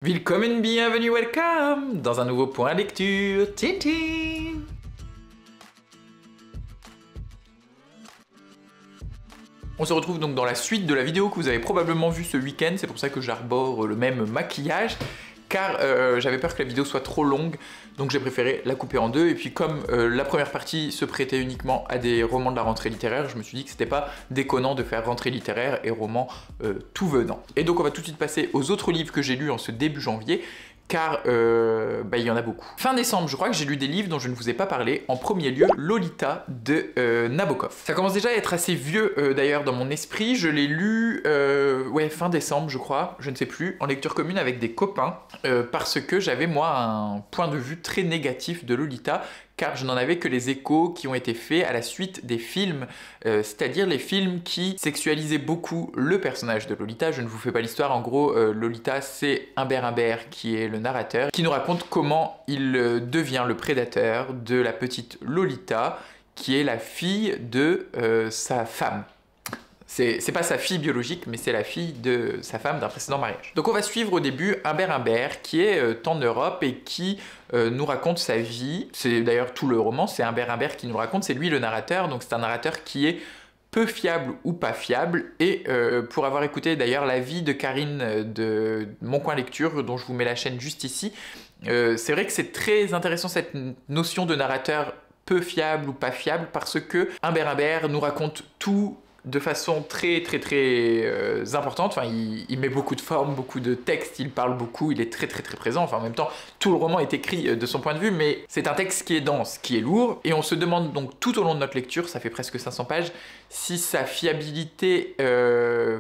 Willkommen, bienvenue, welcome dans un nouveau point lecture. Tintin. On se retrouve donc dans la suite de la vidéo que vous avez probablement vue ce week-end, c'est pour ça que j'arbore le même maquillage, car j'avais peur que la vidéo soit trop longue, donc j'ai préféré la couper en deux, et puis comme la première partie se prêtait uniquement à des romans de la rentrée littéraire, je me suis dit que c'était pas déconnant de faire rentrée littéraire et romans tout venant. Et donc on va tout de suite passer aux autres livres que j'ai lus en ce début janvier, car il y en a beaucoup. Fin décembre, je crois que j'ai lu des livres dont je ne vous ai pas parlé. En premier lieu, Lolita de Nabokov. Ça commence déjà à être assez vieux d'ailleurs dans mon esprit. Je l'ai lu fin décembre, je crois, je ne sais plus, en lecture commune avec des copains, parce que j'avais moi un point de vue très négatif de Lolita, car je n'en avais que les échos qui ont été faits à la suite des films, c'est-à-dire les films qui sexualisaient beaucoup le personnage de Lolita. Je ne vous fais pas l'histoire, en gros, Lolita, c'est Humbert Humbert qui est le narrateur, qui nous raconte comment il devient le prédateur de la petite Lolita, qui est la fille de sa femme. C'est pas sa fille biologique, mais c'est la fille de sa femme d'un précédent mariage. Donc on va suivre au début Humbert Humbert, qui est en Europe et qui nous raconte sa vie. C'est d'ailleurs tout le roman, c'est Humbert Humbert qui nous raconte, c'est lui le narrateur, donc c'est un narrateur qui est peu fiable ou pas fiable, et pour avoir écouté d'ailleurs l'avis de Karine de Mon Coin Lecture, dont je vous mets la chaîne juste ici, c'est vrai que c'est très intéressant cette notion de narrateur peu fiable ou pas fiable, parce que Humbert Humbert nous raconte tout de façon très importante. Enfin, il met beaucoup de formes, beaucoup de textes, il parle beaucoup, il est très présent. Enfin, en même temps, tout le roman est écrit de son point de vue, mais c'est un texte qui est dense, qui est lourd, et on se demande donc tout au long de notre lecture, ça fait presque 500 pages, si sa fiabilité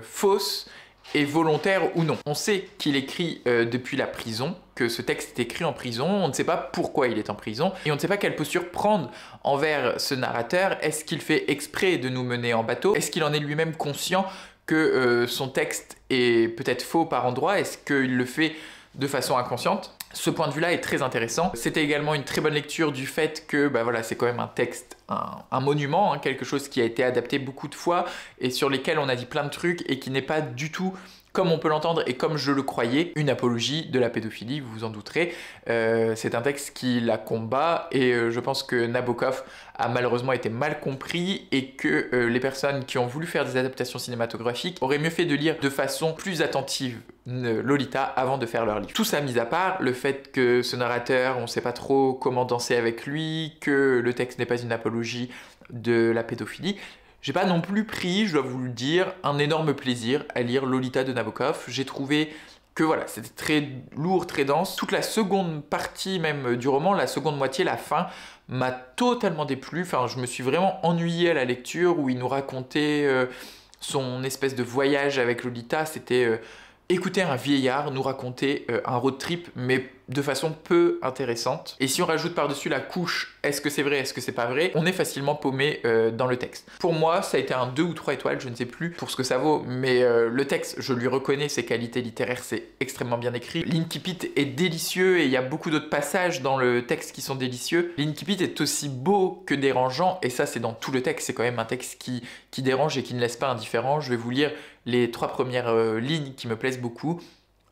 fausse est volontaire ou non. On sait qu'il écrit depuis la prison, que ce texte est écrit en prison, on ne sait pas pourquoi il est en prison, et on ne sait pas quelle posture prendre envers ce narrateur. Est-ce qu'il fait exprès de nous mener en bateau? Est-ce qu'il en est lui-même conscient que son texte est peut-être faux par endroits? Est-ce qu'il le fait de façon inconsciente? Ce point de vue-là est très intéressant. C'était également une très bonne lecture du fait que c'est quand même un texte, un monument, quelque chose qui a été adapté beaucoup de fois et sur lesquels on a dit plein de trucs et qui n'est pas du tout, comme on peut l'entendre et comme je le croyais, une apologie de la pédophilie, vous vous en douterez. C'est un texte qui la combat et je pense que Nabokov a malheureusement été mal compris et que les personnes qui ont voulu faire des adaptations cinématographiques auraient mieux fait de lire de façon plus attentive Lolita avant de faire leur livre. Tout ça mis à part, le fait que ce narrateur, on ne sait pas trop comment danser avec lui, que le texte n'est pas une apologie de la pédophilie, j'ai pas non plus pris, je dois vous le dire, un énorme plaisir à lire Lolita de Nabokov. J'ai trouvé que voilà, c'était très lourd, très dense. Toute la seconde partie même du roman, la seconde moitié, la fin, m'a totalement déplu. Enfin, je me suis vraiment ennuyé à la lecture où il nous racontait son espèce de voyage avec Lolita. C'était écouter un vieillard nous raconter un road trip, mais de façon peu intéressante. Et si on rajoute par-dessus la couche, est-ce que c'est vrai, est-ce que c'est pas vrai, on est facilement paumé dans le texte. Pour moi, ça a été un 2 ou 3 étoiles, je ne sais plus pour ce que ça vaut, mais le texte, je lui reconnais ses qualités littéraires, c'est extrêmement bien écrit. L'Incipit est délicieux et il y a beaucoup d'autres passages dans le texte qui sont délicieux. L'Incipit est aussi beau que dérangeant, et ça c'est dans tout le texte, c'est quand même un texte qui dérange et qui ne laisse pas indifférent. Je vais vous lire les 3 premières lignes qui me plaisent beaucoup.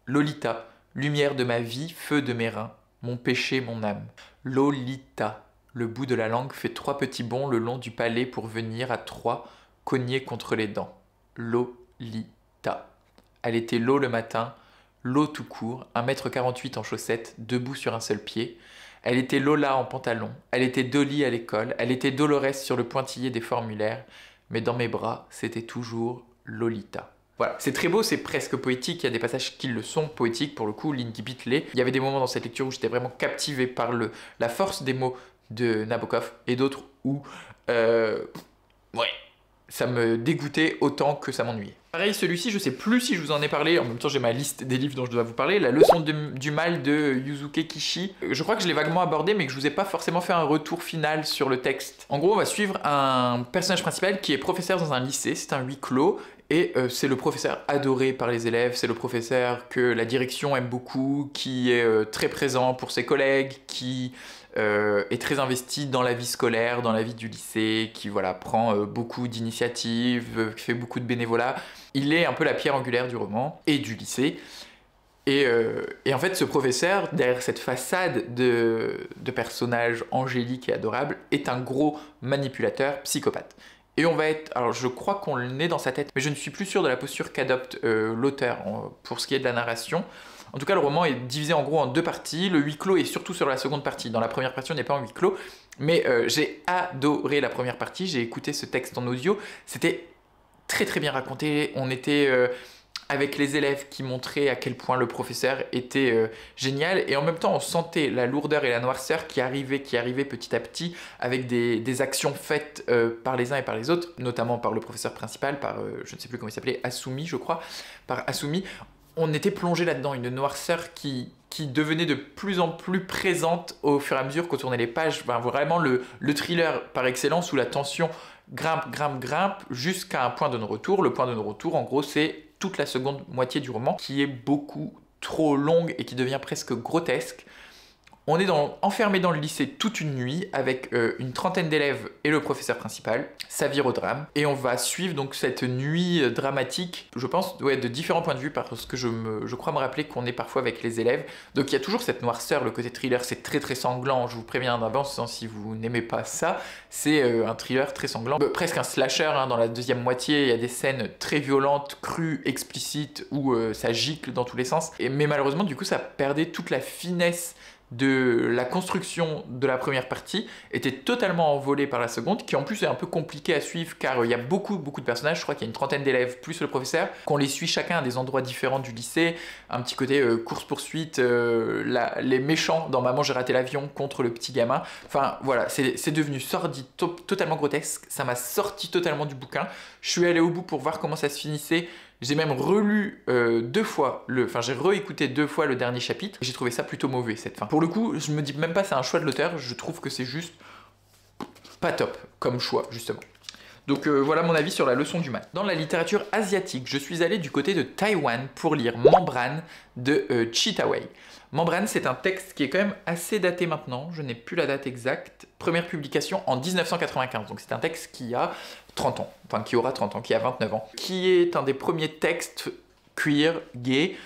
Lolita, lumière de ma vie, feu de mes reins, mon péché, mon âme. Lolita, le bout de la langue fait 3 petits bonds le long du palais pour venir à 3 cogner contre les dents. Lolita. Elle était Lo le matin, Lo tout court, 1,48 m en chaussettes, debout sur un seul pied. Elle était Lola en pantalon, elle était Dolly à l'école, elle était Dolores sur le pointillé des formulaires, mais dans mes bras, c'était toujours Lolita. Voilà, c'est très beau, c'est presque poétique, il y a des passages qui le sont poétiques, pour le coup, l'Incipit l'est. Il y avait des moments dans cette lecture où j'étais vraiment captivé par la force des mots de Nabokov, et d'autres où, ça me dégoûtait autant que ça m'ennuyait. Pareil, celui-ci, je sais plus si je vous en ai parlé, en même temps j'ai ma liste des livres dont je dois vous parler, La leçon du mal de Yusuke Kishi. Je crois que je l'ai vaguement abordé, mais que je vous ai pas forcément fait un retour final sur le texte. En gros, on va suivre un personnage principal qui est professeur dans un lycée, c'est un huis clos, et c'est le professeur adoré par les élèves, c'est le professeur que la direction aime beaucoup, qui est très présent pour ses collègues, qui est très investi dans la vie scolaire, dans la vie du lycée, qui voilà, prend beaucoup d'initiatives, fait beaucoup de bénévolat. Il est un peu la pierre angulaire du roman et du lycée. Et en fait, ce professeur, derrière cette façade de personnage angélique et adorable, est un gros manipulateur psychopathe. Et on va être... Alors, je crois qu'on est dans sa tête, mais je ne suis plus sûr de la posture qu'adopte l'auteur pour ce qui est de la narration. En tout cas, le roman est divisé en gros en 2 parties. Le huis clos est surtout sur la seconde partie. Dans la première partie, on n'est pas en huis clos. Mais j'ai adoré la première partie. J'ai écouté ce texte en audio. C'était très très bien raconté. On était... avec les élèves qui montraient à quel point le professeur était génial, et en même temps on sentait la lourdeur et la noirceur qui arrivaient petit à petit avec des actions faites par les uns et par les autres, notamment par le professeur principal, par je ne sais plus comment il s'appelait, Asumi je crois, par Asumi. On était plongé là-dedans, une noirceur qui devenait de plus en plus présente au fur et à mesure qu'on tournait les pages. Enfin, vraiment le thriller par excellence où la tension grimpe jusqu'à un point de non-retour. Le point de non-retour, en gros, c'est toute la seconde moitié du roman qui est beaucoup trop longue et qui devient presque grotesque. On est enfermé dans le lycée toute une nuit avec une trentaine d'élèves et le professeur principal. Ça vire au drame. Et on va suivre donc cette nuit dramatique, je pense, ouais, de différents points de vue, parce que je crois me rappeler qu'on est parfois avec les élèves. Donc il y a toujours cette noirceur, le côté thriller, c'est très très sanglant. Je vous préviens d'avance, si vous n'aimez pas ça, c'est un thriller très sanglant. Presque un slasher, hein, dans la deuxième moitié, il y a des scènes très violentes, crues, explicites, où ça gicle dans tous les sens. Mais malheureusement, du coup, ça perdait toute la finesse de la construction de la première partie, était totalement envolée par la seconde, qui en plus est un peu compliquée à suivre car il y a beaucoup de personnages. Je crois qu'il y a une trentaine d'élèves plus le professeur, qu'on les suit chacun à des endroits différents du lycée, un petit côté course-poursuite, les méchants dans Maman j'ai raté l'avion contre le petit gamin. Enfin voilà, c'est devenu sordide, totalement grotesque, ça m'a sorti totalement du bouquin. Je suis allé au bout pour voir comment ça se finissait. J'ai même relu j'ai réécouté 2 fois le dernier chapitre. J'ai trouvé ça plutôt mauvais, cette fin. Pour le coup, je me dis même pas c'est un choix de l'auteur, je trouve que c'est juste pas top comme choix, justement. Donc voilà mon avis sur la leçon du maths. Dans la littérature asiatique, je suis allé du côté de Taïwan pour lire Membrane de Chita Wei. Membrane, c'est un texte qui est quand même assez daté maintenant, je n'ai plus la date exacte. Première publication en 1995, donc c'est un texte qui a 30 ans, enfin qui aura 30 ans, qui a 29 ans, qui est un des premiers textes queer, gay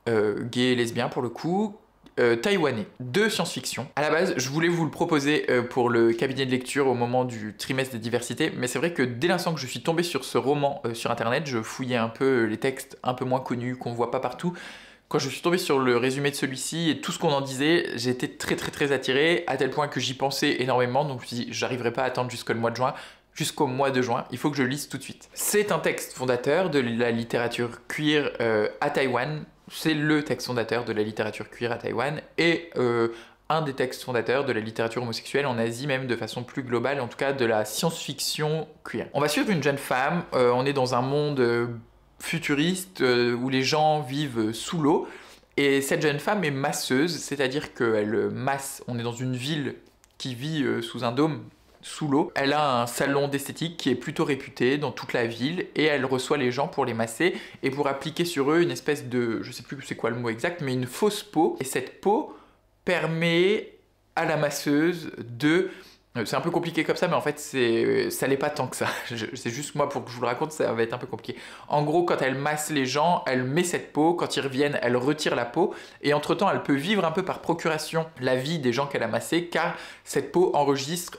et lesbien pour le coup, taïwanais, de science-fiction. À la base, je voulais vous le proposer pour le cabinet de lecture au moment du trimestre des diversités, mais c'est vrai que dès l'instant que je suis tombé sur ce roman sur internet, je fouillais un peu les textes un peu moins connus, qu'on voit pas partout. Quand je suis tombé sur le résumé de celui-ci et tout ce qu'on en disait, j'ai été très attiré, à tel point que j'y pensais énormément, donc je me suis dit, j'arriverai pas à attendre jusqu'au mois de juin, il faut que je lise tout de suite. C'est un texte fondateur de la littérature queer à Taïwan, c'est le texte fondateur de la littérature queer à Taïwan, et un des textes fondateurs de la littérature homosexuelle en Asie, même de façon plus globale, en tout cas de la science-fiction queer. On va suivre une jeune femme, on est dans un monde futuriste où les gens vivent sous l'eau, et cette jeune femme est masseuse, c'est-à-dire qu'elle masse, on est dans une ville qui vit sous un dôme, sous l'eau. Elle a un salon d'esthétique qui est plutôt réputé dans toute la ville, et elle reçoit les gens pour les masser et pour appliquer sur eux une espèce de, je sais plus c'est quoi le mot exact, mais une fausse peau, et cette peau permet à la masseuse de... C'est un peu compliqué comme ça, mais en fait, ça l'est pas tant que ça. C'est juste moi, pour que je vous le raconte, ça va être un peu compliqué. En gros, quand elle masse les gens, elle met cette peau. Quand ils reviennent, elle retire la peau. Et entre-temps, elle peut vivre un peu par procuration la vie des gens qu'elle a massés, car cette peau enregistre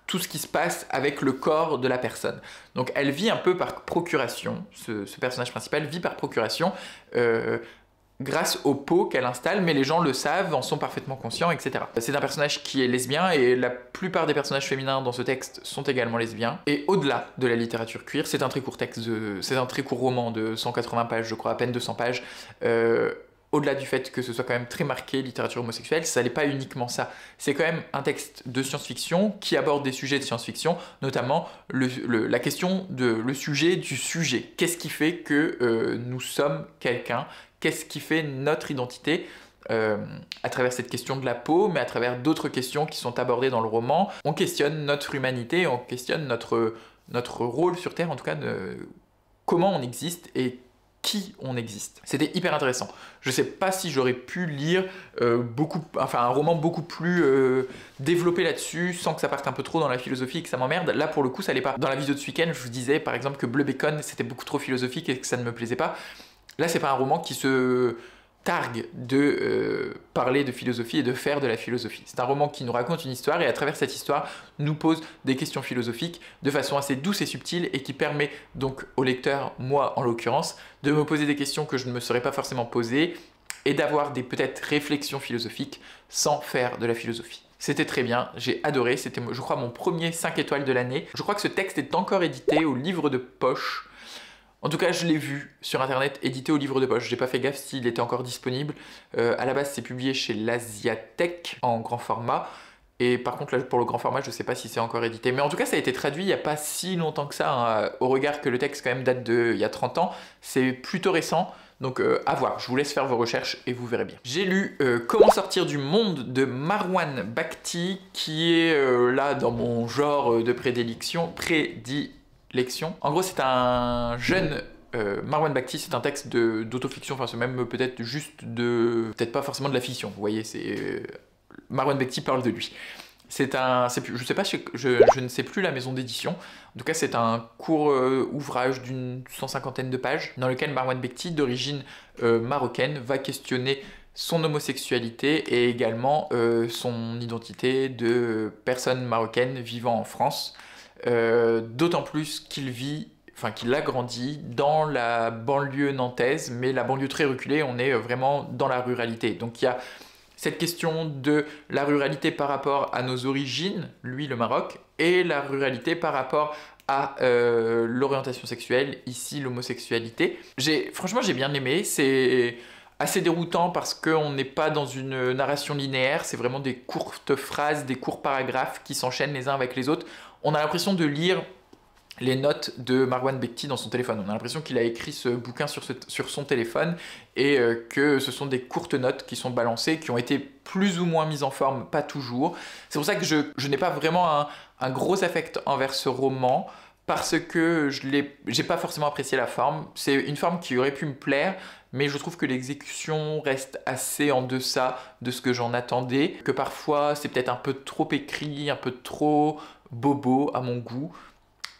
tout ce qui se passe avec le corps de la personne. Donc elle vit un peu par procuration, ce personnage principal vit par procuration, grâce aux peaux qu'elle installe, mais les gens le savent, en sont parfaitement conscients, etc. C'est un personnage qui est lesbien, et la plupart des personnages féminins dans ce texte sont également lesbiens. Et au-delà de la littérature queer, c'est un très court texte, c'est un très court roman de 180 pages, je crois, à peine 200 pages, au-delà du fait que ce soit quand même très marqué littérature homosexuelle, ça n'est pas uniquement ça. C'est quand même un texte de science-fiction qui aborde des sujets de science-fiction, notamment la question le sujet du sujet. Qu'est-ce qui fait que nous sommes quelqu'un? Qu'est-ce qui fait notre identité à travers cette question de la peau, mais à travers d'autres questions qui sont abordées dans le roman. On questionne notre humanité, on questionne notre rôle sur Terre, en tout cas, comment on existe et qui on existe. C'était hyper intéressant. Je sais pas si j'aurais pu lire un roman beaucoup plus développé là-dessus, sans que ça parte un peu trop dans la philosophie et que ça m'emmerde. Là, pour le coup, ça l'est pas. Dans la vidéo de ce week-end, je vous disais, par exemple, que Bleu Bacon, c'était beaucoup trop philosophique et que ça ne me plaisait pas. Là, c'est pas un roman qui se targue de parler de philosophie et de faire de la philosophie. C'est un roman qui nous raconte une histoire et à travers cette histoire nous pose des questions philosophiques de façon assez douce et subtile et qui permet donc au lecteur, moi en l'occurrence, de me poser des questions que je ne me serais pas forcément posées et d'avoir des peut-être réflexions philosophiques sans faire de la philosophie. C'était très bien, j'ai adoré, c'était je crois mon premier 5 étoiles de l'année. Je crois que ce texte est encore édité au livre de poche. En tout cas, je l'ai vu sur internet, édité au livre de poche. J'ai pas fait gaffe s'il était encore disponible. À la base, c'est publié chez l'Asiatech en grand format. Et par contre, là, pour le grand format, je sais pas si c'est encore édité. Mais en tout cas, ça a été traduit il n'y a pas si longtemps que ça, hein, au regard que le texte quand même date de il y a 30 ans. C'est plutôt récent. Donc à voir, je vous laisse faire vos recherches et vous verrez bien. J'ai lu Comment sortir du monde de Marwan Bakti, qui est là dans mon genre de prédilection. En gros, c'est un jeune Marwan Bakti, c'est un texte d'autofiction, enfin c'est même peut-être juste de... peut-être pas forcément de la fiction, vous voyez, c'est... Marwan Bakti parle de lui. Je sais pas, je ne sais plus la maison d'édition. En tout cas, c'est un court ouvrage d'une 150aine de pages dans lequel Marwan Bakti, d'origine marocaine, va questionner son homosexualité et également son identité de personne marocaine vivant en France. D'autant plus qu'il a grandi dans la banlieue nantaise, mais la banlieue très reculée, on est vraiment dans la ruralité. Donc il y a cette question de la ruralité par rapport à nos origines, lui le Maroc, et la ruralité par rapport à l'orientation sexuelle, ici l'homosexualité. Franchement, j'ai bien aimé, c'est assez déroutant parce qu'on n'est pas dans une narration linéaire, c'est vraiment des courtes phrases, des courts paragraphes qui s'enchaînent les uns avec les autres. On a l'impression de lire les notes de Marwan Bakti dans son téléphone. On a l'impression qu'il a écrit ce bouquin sur son téléphone et que ce sont des courtes notes qui sont balancées, qui ont été plus ou moins mises en forme, pas toujours. C'est pour ça que je n'ai pas vraiment un gros affect envers ce roman, parce que j'ai pas forcément apprécié la forme. C'est une forme qui aurait pu me plaire, mais je trouve que l'exécution reste assez en deçà de ce que j'en attendais, que parfois c'est peut-être un peu trop écrit, un peu trop bobo à mon goût,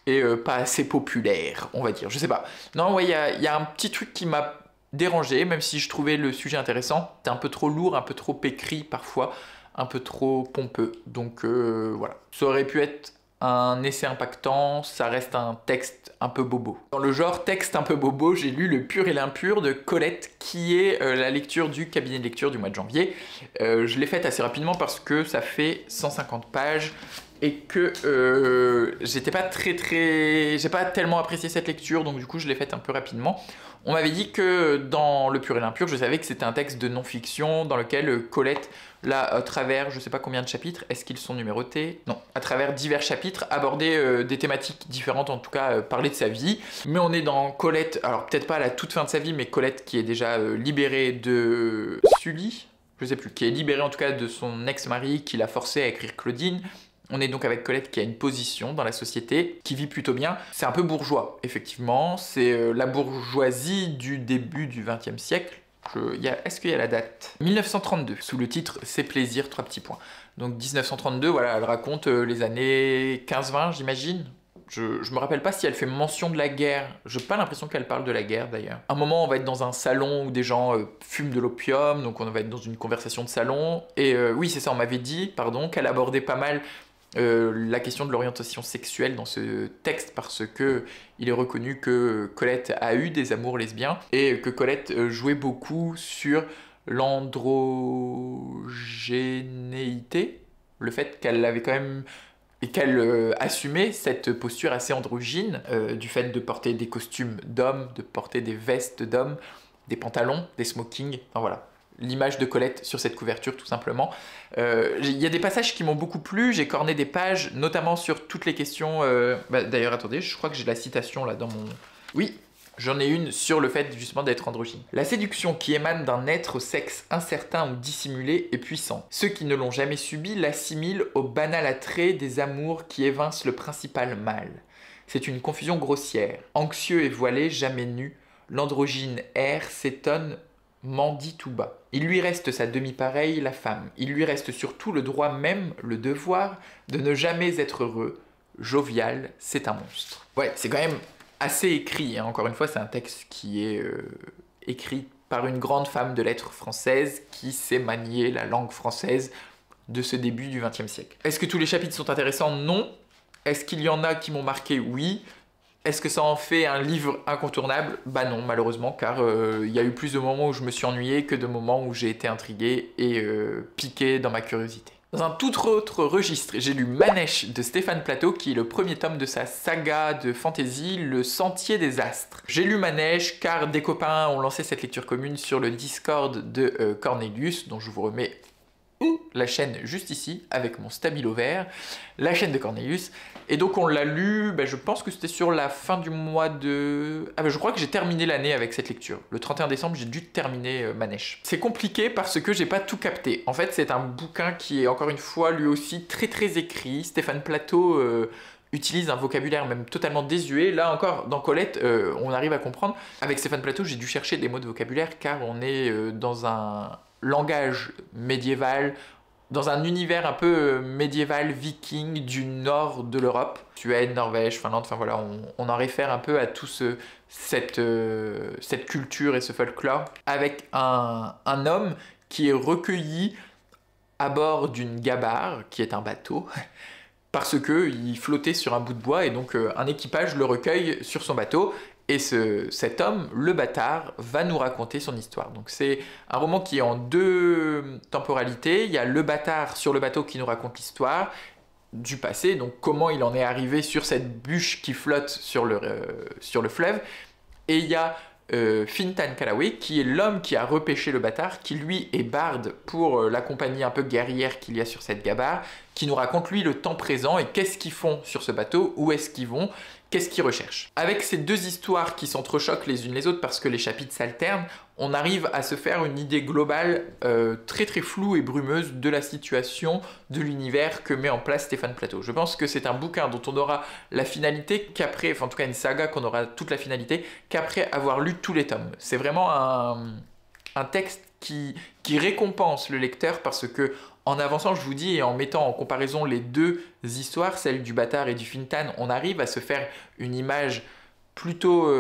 et pas assez populaire, on va dire, je sais pas. Non, ouais, il y a un petit truc qui m'a dérangé, même si je trouvais le sujet intéressant. C'est un peu trop lourd, un peu trop écrit parfois, un peu trop pompeux, donc voilà. Ça aurait pu être un essai impactant, ça reste un texte un peu bobo. Dans le genre texte un peu bobo, j'ai lu Le Pur et l'Impur de Colette, qui est la lecture du cabinet de lecture du mois de janvier. Je l'ai faite assez rapidement parce que ça fait 150 pages et que j'ai pas tellement apprécié cette lecture, donc du coup je l'ai faite un peu rapidement. On m'avait dit que dans Le Pur et l'Impur, je savais que c'était un texte de non-fiction dans lequel Colette, là, à travers, je sais pas combien de chapitres, est-ce qu'ils sont numérotés? Non, à travers divers chapitres, abordait des thématiques différentes, en tout cas parler de sa vie. Mais on est dans Colette, alors peut-être pas à la toute fin de sa vie, mais Colette qui est déjà libérée de Sully, je sais plus, qui est libérée en tout cas de son ex-mari qui l'a forcée à écrire Claudine. On est donc avec Colette qui a une position dans la société, qui vit plutôt bien. C'est un peu bourgeois, effectivement. C'est la bourgeoisie du début du XXe siècle. Est-ce qu'il y a la date? 1932, sous le titre « Ses plaisirs, 3 petits points ». Donc 1932, voilà, elle raconte les années 15-20, j'imagine. Je me rappelle pas si elle fait mention de la guerre. J'ai pas l'impression qu'elle parle de la guerre, d'ailleurs. À un moment, on va être dans un salon où des gens fument de l'opium, donc on va être dans une conversation de salon. Et oui, c'est ça, on m'avait dit, pardon, qu'elle abordait pas mal la question de l'orientation sexuelle dans ce texte, parce que il est reconnu que Colette a eu des amours lesbiens et que Colette jouait beaucoup sur l'androgénéité, le fait qu'elle avait quand même et qu'elle assumait cette posture assez androgyne du fait de porter des costumes d'hommes, de porter des vestes d'hommes, des pantalons, des smokings, enfin voilà. L'image de Colette sur cette couverture, tout simplement. Il y a des passages qui m'ont beaucoup plu, j'ai corné des pages, notamment sur toutes les questions... D'ailleurs, attendez, je crois que j'ai la citation là dans mon... Oui, j'en ai une sur le fait justement d'être androgyne. La séduction qui émane d'un être au sexe incertain ou dissimulé est puissante. Ceux qui ne l'ont jamais subi l'assimilent au banal attrait des amours qui évincent le principal mal. C'est une confusion grossière. Anxieux et voilé, jamais nu, l'androgyne erre, s'étonne, mendie tout bas. Il lui reste sa demi-pareille, la femme. Il lui reste surtout le droit même, le devoir, de ne jamais être heureux. Jovial, c'est un monstre. Ouais, c'est quand même assez écrit, hein. Encore une fois, c'est un texte qui est écrit par une grande femme de lettres française qui sait manier la langue française de ce début du XXe siècle. Est-ce que tous les chapitres sont intéressants? Non. Est-ce qu'il y en a qui m'ont marqué? Oui. Est-ce que ça en fait un livre incontournable? Bah non, malheureusement, car il y a eu plus de moments où je me suis ennuyé que de moments où j'ai été intrigué et piqué dans ma curiosité. Dans un tout autre registre, j'ai lu Manèche de Stéphane Plateau, qui est le premier tome de sa saga de fantasy, Le Sentier des Astres. J'ai lu Manèche car des copains ont lancé cette lecture commune sur le Discord de Cornelius, dont je vous remets la chaîne juste ici, avec mon stabilo vert, la chaîne de Cornelius. Et donc on l'a lu, je pense que c'était sur la fin du mois de... je crois que j'ai terminé l'année avec cette lecture. Le 31 décembre, j'ai dû terminer Manèche. C'est compliqué parce que j'ai pas tout capté. En fait, c'est un bouquin qui est encore une fois lui aussi très écrit. Stéphane Plateau utilise un vocabulaire même totalement désuet. Là encore, dans Colette, on arrive à comprendre. Avec Stéphane Plateau, j'ai dû chercher des mots de vocabulaire car on est dans un langage médiéval, dans un univers un peu médiéval viking du nord de l'Europe, Suède, Norvège, Finlande, enfin voilà, on en réfère un peu à tout cette culture et ce folklore, avec un homme qui est recueilli à bord d'une gabarre, qui est un bateau, parce qu'il flottait sur un bout de bois et donc un équipage le recueille sur son bateau. Et cet homme, le bâtard, va nous raconter son histoire. Donc c'est un roman qui est en deux temporalités. Il y a le bâtard sur le bateau qui nous raconte l'histoire du passé, donc comment il en est arrivé sur cette bûche qui flotte sur le fleuve. Et il y a Fintan Callaway, qui est l'homme qui a repêché le bâtard, qui lui est barde pour la compagnie un peu guerrière qu'il y a sur cette gabarre, qui nous raconte lui le temps présent et qu'est-ce qu'ils font sur ce bateau, où est-ce qu'ils vont, qu'est-ce qu'ils recherchent. Avec ces deux histoires qui s'entrechoquent les unes les autres parce que les chapitres s'alternent, on arrive à se faire une idée globale très floue et brumeuse de la situation, de l'univers que met en place Stéphane Plateau. Je pense que c'est un bouquin dont on aura la finalité qu'après, enfin en tout cas une saga qu'on aura toute la finalité, qu'après avoir lu tous les tomes. C'est vraiment un texte qui récompense le lecteur parce que en avançant, je vous dis, et en mettant en comparaison les deux histoires, celle du bâtard et du Fintan, on arrive à se faire une image plutôt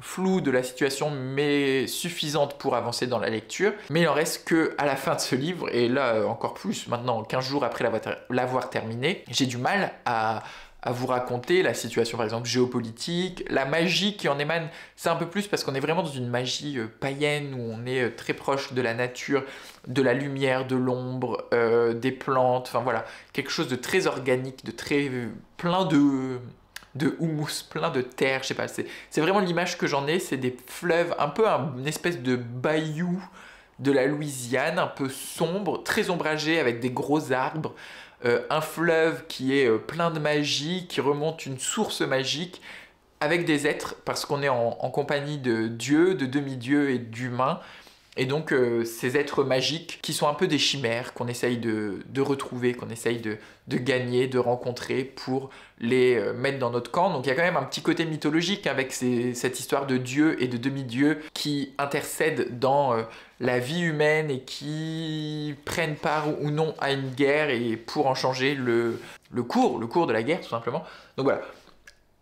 floue de la situation, mais suffisante pour avancer dans la lecture. Mais il en reste que à la fin de ce livre, et là encore plus, maintenant 15 jours après l'avoir terminé, j'ai du mal à vous raconter la situation par exemple géopolitique, la magie qui en émane. C'est un peu plus parce qu'on est vraiment dans une magie païenne où on est très proche de la nature, de la lumière, de l'ombre, des plantes, enfin voilà, quelque chose de très organique, de très plein de houmous, plein de terre, je sais pas, c'est vraiment l'image que j'en ai, c'est des fleuves, un peu une espèce de bayou de la Louisiane, un peu sombre, très ombragé avec des gros arbres, un fleuve qui est plein de magie, qui remonte une source magique, avec des êtres, parce qu'on est en compagnie de dieux, de demi-dieux et d'humains, et donc ces êtres magiques qui sont un peu des chimères, qu'on essaye de retrouver, qu'on essaye de gagner, de rencontrer pour les mettre dans notre camp. Donc il y a quand même un petit côté mythologique avec cette histoire de dieux et de demi-dieux qui intercèdent dans la vie humaine et qui prennent part ou non à une guerre et pour en changer le cours de la guerre tout simplement. Donc voilà.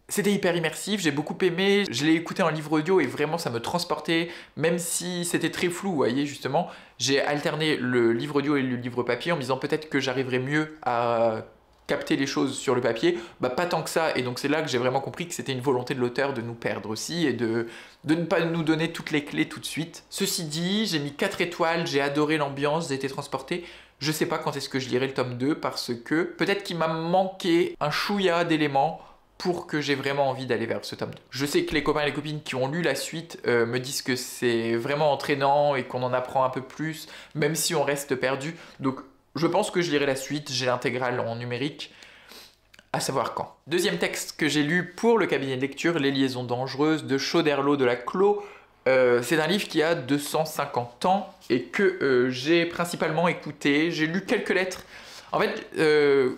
C'était hyper immersif, j'ai beaucoup aimé, je l'ai écouté en livre audio et vraiment ça me transportait, même si c'était très flou, vous voyez justement, j'ai alterné le livre audio et le livre papier en me disant peut-être que j'arriverai mieux à capter les choses sur le papier, pas tant que ça, et donc c'est là que j'ai vraiment compris que c'était une volonté de l'auteur de nous perdre aussi et de ne pas nous donner toutes les clés tout de suite. Ceci dit, j'ai mis 4 étoiles, j'ai adoré l'ambiance, j'ai été transporté. Je sais pas quand est-ce que je lirai le tome 2 parce que peut-être qu'il m'a manqué un chouïa d'éléments pour que j'ai vraiment envie d'aller vers ce tome 2. Je sais que les copains et les copines qui ont lu la suite me disent que c'est vraiment entraînant et qu'on en apprend un peu plus, même si on reste perdu. Donc je pense que je lirai la suite, j'ai l'intégrale en numérique, à savoir quand. Deuxième texte que j'ai lu pour le cabinet de lecture, Les liaisons dangereuses de Choderlos de la Clos. C'est un livre qui a 250 ans et que j'ai principalement écouté. J'ai lu quelques lettres. En fait,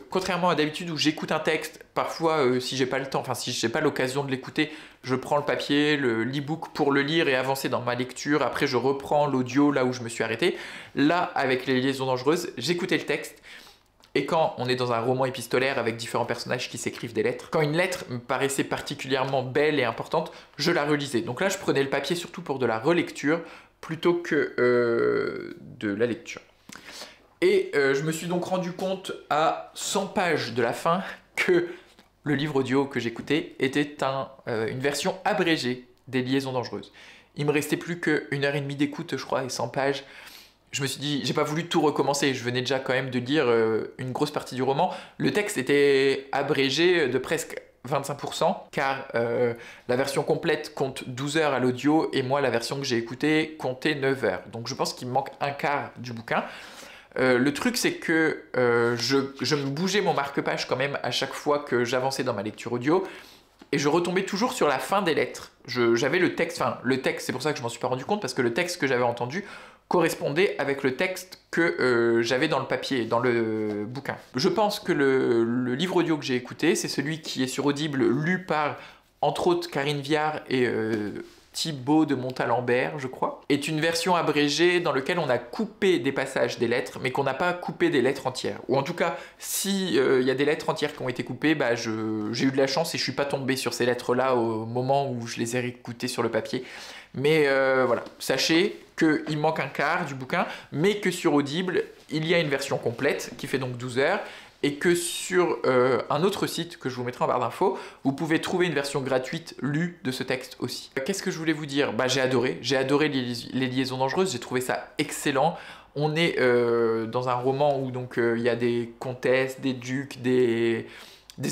contrairement à d'habitude où j'écoute un texte, parfois si j'ai pas le temps, enfin si j'ai pas l'occasion de l'écouter, je prends le papier, l'e-book pour le lire et avancer dans ma lecture. Après, je reprends l'audio là où je me suis arrêté. Là, avec Les liaisons dangereuses, j'écoutais le texte. Et quand on est dans un roman épistolaire avec différents personnages qui s'écrivent des lettres, quand une lettre me paraissait particulièrement belle et importante, je la relisais. Donc là, je prenais le papier surtout pour de la relecture, plutôt que de la lecture. Et je me suis donc rendu compte à 100 pages de la fin que le livre audio que j'écoutais était une version abrégée des Liaisons dangereuses. Il me restait plus qu'une heure et demie d'écoute, je crois, et 100 pages. Je me suis dit, j'ai pas voulu tout recommencer, je venais déjà quand même de lire une grosse partie du roman. Le texte était abrégé de presque 25%, car la version complète compte 12 heures à l'audio, et moi, la version que j'ai écoutée comptait 9 heures. Donc je pense qu'il me manque un quart du bouquin. Le truc, c'est que je me bougeais mon marque-page quand même à chaque fois que j'avançais dans ma lecture audio, et je retombais toujours sur la fin des lettres. J'avais le texte, c'est pour ça que je m'en suis pas rendu compte, parce que le texte que j'avais entendu correspondait avec le texte que j'avais dans le papier, dans le bouquin. Je pense que le livre audio que j'ai écouté, c'est celui qui est sur Audible, lu par, entre autres, Karine Viard et Thibaut de Montalembert, je crois, est une version abrégée dans laquelle on a coupé des passages des lettres, mais qu'on n'a pas coupé des lettres entières. Ou en tout cas, si y a des lettres entières qui ont été coupées, bah, j'ai eu de la chance et je suis pas tombé sur ces lettres-là au moment où je les ai réécoutées sur le papier. Mais voilà, sachez qu'il manque un quart du bouquin, mais que sur Audible, il y a une version complète qui fait donc 12 heures, et que sur un autre site que je vous mettrai en barre d'infos, vous pouvez trouver une version gratuite lue de ce texte aussi. Qu'est-ce que je voulais vous dire? Bah, j'ai adoré les Liaisons dangereuses, j'ai trouvé ça excellent. On est dans un roman où donc il y a des comtesses, des ducs, des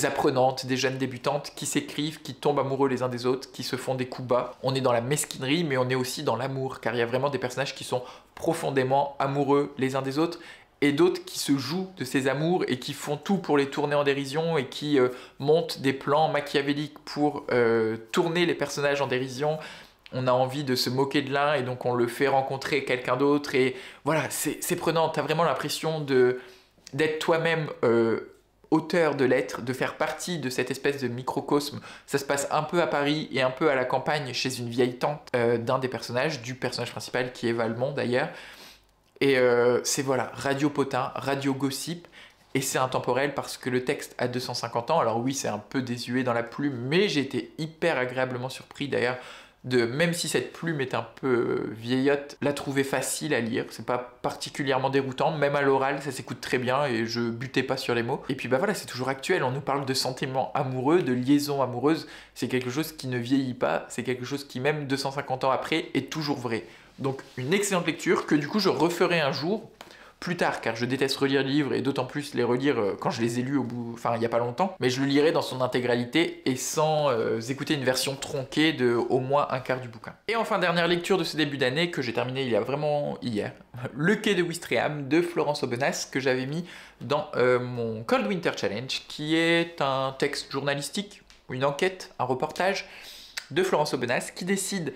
apprenantes, des jeunes débutantes qui s'écrivent, qui tombent amoureux les uns des autres, qui se font des coups bas. On est dans la mesquinerie, mais on est aussi dans l'amour, car il y a vraiment des personnages qui sont profondément amoureux les uns des autres, et d'autres qui se jouent de ces amours et qui font tout pour les tourner en dérision et qui montent des plans machiavéliques pour tourner les personnages en dérision. On a envie de se moquer de l'un et donc on le fait rencontrer quelqu'un d'autre, et voilà, c'est prenant. T'as vraiment l'impression d'être toi-même auteur de lettres, de faire partie de cette espèce de microcosme. Ça se passe un peu à Paris et un peu à la campagne chez une vieille tante d'un des personnages, du personnage principal qui est Valmont d'ailleurs. Et c'est voilà, radio potin, radio gossip, et c'est intemporel parce que le texte a 250 ans. Alors oui, c'est un peu désuet dans la plume, mais j'ai été hyper agréablement surpris d'ailleurs, même si cette plume est un peu vieillotte, la trouver facile à lire. C'est pas particulièrement déroutant, même à l'oral, ça s'écoute très bien et je butais pas sur les mots. Et puis bah voilà, c'est toujours actuel, on nous parle de sentiments amoureux, de liaisons amoureuses. C'est quelque chose qui ne vieillit pas, c'est quelque chose qui même 250 ans après est toujours vrai. Donc une excellente lecture que du coup je referai un jour, plus tard, car je déteste relire les livres et d'autant plus les relire quand je les ai lus il n'y a pas longtemps, mais je le lirai dans son intégralité et sans écouter une version tronquée de au moins un quart du bouquin. Et enfin, dernière lecture de ce début d'année que j'ai terminé il y a vraiment hier, Le Quai de Ouistreham de Florence Aubenas, que j'avais mis dans mon Cold Winter Challenge, qui est un texte journalistique, une enquête, un reportage de Florence Aubenas qui décide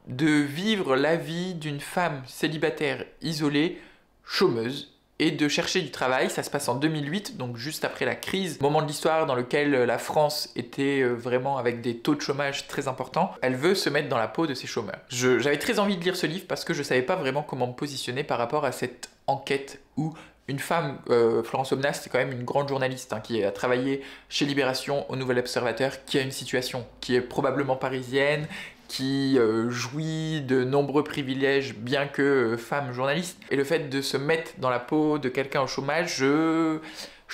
de vivre la vie d'une femme célibataire isolée, chômeuse, et de chercher du travail. Ça se passe en 2008, donc juste après la crise, moment de l'histoire dans lequel la France était vraiment avec des taux de chômage très importants. Elle veut se mettre dans la peau de ces chômeurs. J'avais très envie de lire ce livre parce que je savais pas vraiment comment me positionner par rapport à cette enquête où une femme, Florence Aubenas, c'est quand même une grande journaliste qui a travaillé chez Libération, au Nouvel Observateur, qui a une situation qui est probablement parisienne, qui jouit de nombreux privilèges, bien que femme journaliste. Et le fait de se mettre dans la peau de quelqu'un au chômage, je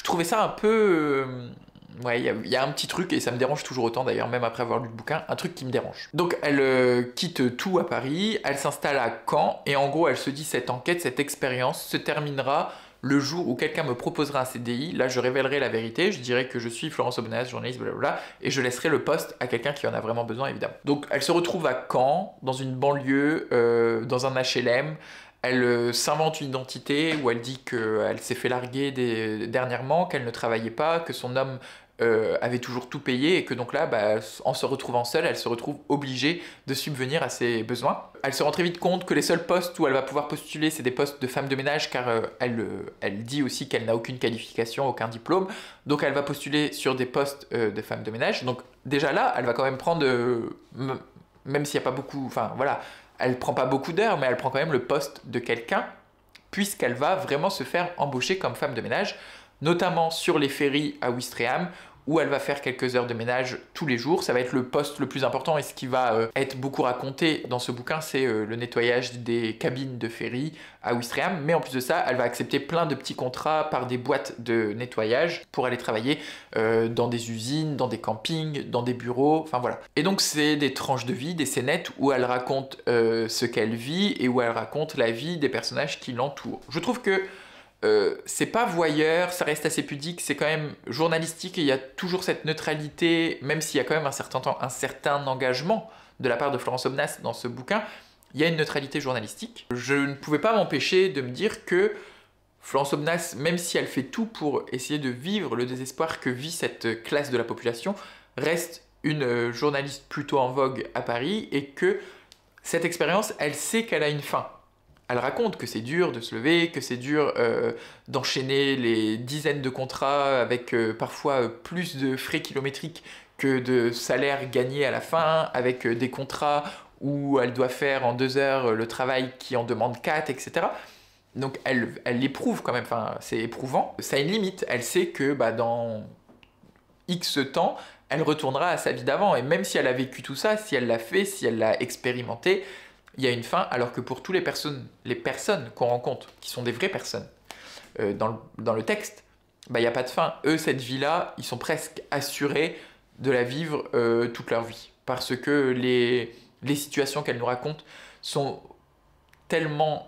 trouvais ça un peu... ouais, il y a un petit truc, et ça me dérange toujours autant d'ailleurs, même après avoir lu le bouquin, un truc qui me dérange. Donc elle quitte tout à Paris, elle s'installe à Caen, et en gros elle se dit cette enquête, cette expérience se terminera le jour où quelqu'un me proposera un CDI. Là je révélerai la vérité, je dirai que je suis Florence Aubenas, journaliste, blablabla, et je laisserai le poste à quelqu'un qui en a vraiment besoin évidemment. Donc elle se retrouve à Caen, dans une banlieue, dans un HLM. Elle s'invente une identité où elle dit qu'elle s'est fait larguer dernièrement, qu'elle ne travaillait pas, que son homme avait toujours tout payé, et que donc là, en se retrouvant seule, elle se retrouve obligée de subvenir à ses besoins. Elle se rend très vite compte que les seuls postes où elle va pouvoir postuler, c'est des postes de femme de ménage, car elle dit aussi qu'elle n'a aucune qualification, aucun diplôme, donc elle va postuler sur des postes de femme de ménage. Donc déjà là, elle va quand même prendre, même s'il n'y a pas beaucoup, enfin voilà, elle prend pas beaucoup d'heures, mais elle prend quand même le poste de quelqu'un, puisqu'elle va vraiment se faire embaucher comme femme de ménage, notamment sur les ferries à Ouistreham, où elle va faire quelques heures de ménage tous les jours. Ça va être le poste le plus important et ce qui va être beaucoup raconté dans ce bouquin, c'est le nettoyage des cabines de ferry à Ouistreham. Mais en plus de ça, elle va accepter plein de petits contrats par des boîtes de nettoyage pour aller travailler dans des usines, dans des campings, dans des bureaux, enfin voilà. Et donc c'est des tranches de vie, des scénettes où elle raconte ce qu'elle vit et où elle raconte la vie des personnages qui l'entourent. Je trouve que c'est pas voyeur, ça reste assez pudique, c'est quand même journalistique et il y a toujours cette neutralité, même s'il y a quand même un certain engagement de la part de Florence Aubenas dans ce bouquin, il y a une neutralité journalistique. Je ne pouvais pas m'empêcher de me dire que Florence Aubenas, même si elle fait tout pour essayer de vivre le désespoir que vit cette classe de la population, reste une journaliste plutôt en vogue à Paris et que cette expérience, elle sait qu'elle a une fin. Elle raconte que c'est dur de se lever, que c'est dur d'enchaîner les dizaines de contrats avec parfois plus de frais kilométriques que de salaire gagné à la fin, avec des contrats où elle doit faire en 2 heures le travail qui en demande 4, etc. Donc elle l'éprouve quand même, enfin, c'est éprouvant. Ça a une limite, elle sait que dans X temps, elle retournera à sa vie d'avant. Et même si elle a vécu tout ça, si elle l'a fait, si elle l'a expérimenté, il y a une fin, alors que pour toutes les personnes qu'on rencontre, qui sont des vraies personnes, dans le texte, il n'y a pas de fin. Eux, cette vie-là, ils sont presque assurés de la vivre toute leur vie. Parce que les situations qu'elles nous racontent sont tellement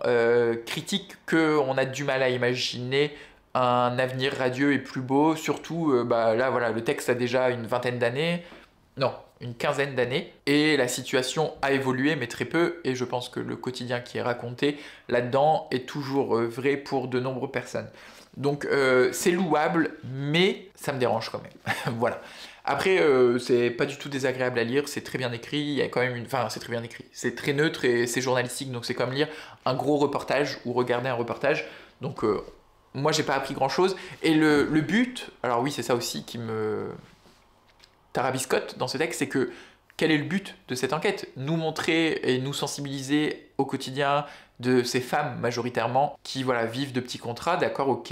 critiques qu'on a du mal à imaginer un avenir radieux et plus beau. Surtout, là, voilà, le texte a déjà une vingtaine d'années. Non, une quinzaine d'années, et la situation a évolué, mais très peu, et je pense que le quotidien qui est raconté là-dedans est toujours vrai pour de nombreuses personnes. Donc c'est louable, mais ça me dérange quand même. Voilà. Après, c'est pas du tout désagréable à lire, c'est très bien écrit, il y a quand même Enfin, c'est très bien écrit, c'est très neutre et c'est journalistique, donc c'est comme lire un gros reportage ou regarder un reportage, donc moi j'ai pas appris grand-chose, et le but, alors oui, c'est ça aussi qui me tarabiscote dans ce texte, c'est que quel est le but de cette enquête? Nous montrer et nous sensibiliser au quotidien de ces femmes majoritairement qui vivent de petits contrats, d'accord, ok.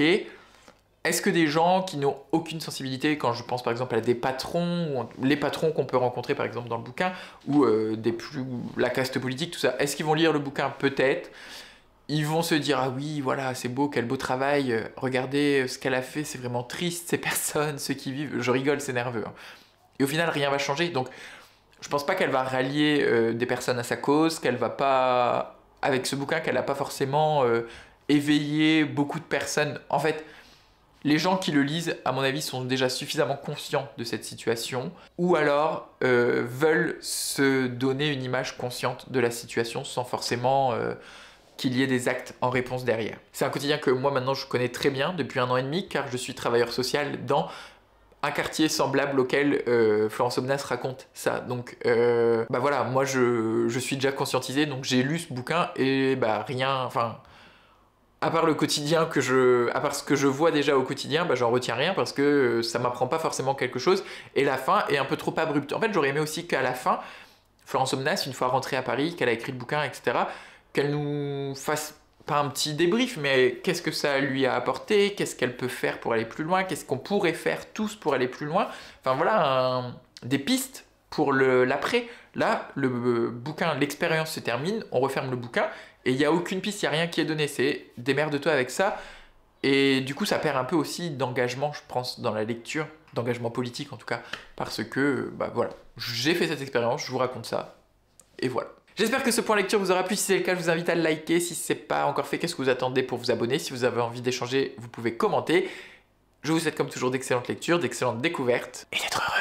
Est-ce que des gens qui n'ont aucune sensibilité, quand je pense par exemple à des patrons, ou les patrons qu'on peut rencontrer par exemple dans le bouquin, ou la caste politique, tout ça, est-ce qu'ils vont lire le bouquin? Peut-être. Ils vont se dire, ah oui, voilà, c'est beau, quel beau travail, regardez ce qu'elle a fait, c'est vraiment triste, ces personnes, ceux qui vivent, je rigole, c'est nerveux. Et au final, rien va changer. Donc, je pense pas qu'elle va rallier des personnes à sa cause, qu'elle va pas, avec ce bouquin, qu'elle n'a pas forcément éveillé beaucoup de personnes. En fait, les gens qui le lisent, à mon avis, sont déjà suffisamment conscients de cette situation, ou alors veulent se donner une image consciente de la situation sans forcément qu'il y ait des actes en réponse derrière. C'est un quotidien que moi, maintenant, je connais très bien depuis 1 an et demi, car je suis travailleur social dans un quartier semblable auquel Florence Aubenas raconte ça. Donc voilà, moi je suis déjà conscientisé, donc j'ai lu ce bouquin et rien, enfin, à part le quotidien à part ce que je vois déjà au quotidien, j'en retiens rien parce que ça m'apprend pas forcément quelque chose, et la fin est un peu trop abrupte. En fait, j'aurais aimé aussi qu'à la fin, Florence Aubenas, une fois rentrée à Paris, qu'elle a écrit le bouquin, etc., qu'elle nous fasse pas un petit débrief, mais qu'est-ce que ça lui a apporté, qu'est-ce qu'elle peut faire pour aller plus loin, qu'est-ce qu'on pourrait faire tous pour aller plus loin. Enfin voilà, des pistes pour l'après. Là, le bouquin, l'expérience se termine, on referme le bouquin, et il n'y a aucune piste, il n'y a rien qui est donné, c'est démerde-toi avec ça. Et du coup, ça perd un peu aussi d'engagement, je pense, dans la lecture, d'engagement politique en tout cas, parce que, voilà, j'ai fait cette expérience, je vous raconte ça, et voilà. J'espère que ce point lecture vous aura plu. Si c'est le cas, je vous invite à le liker. Si ce n'est pas encore fait, qu'est-ce que vous attendez pour vous abonner? Si vous avez envie d'échanger, vous pouvez commenter. Je vous souhaite comme toujours d'excellentes lectures, d'excellentes découvertes et d'être heureux.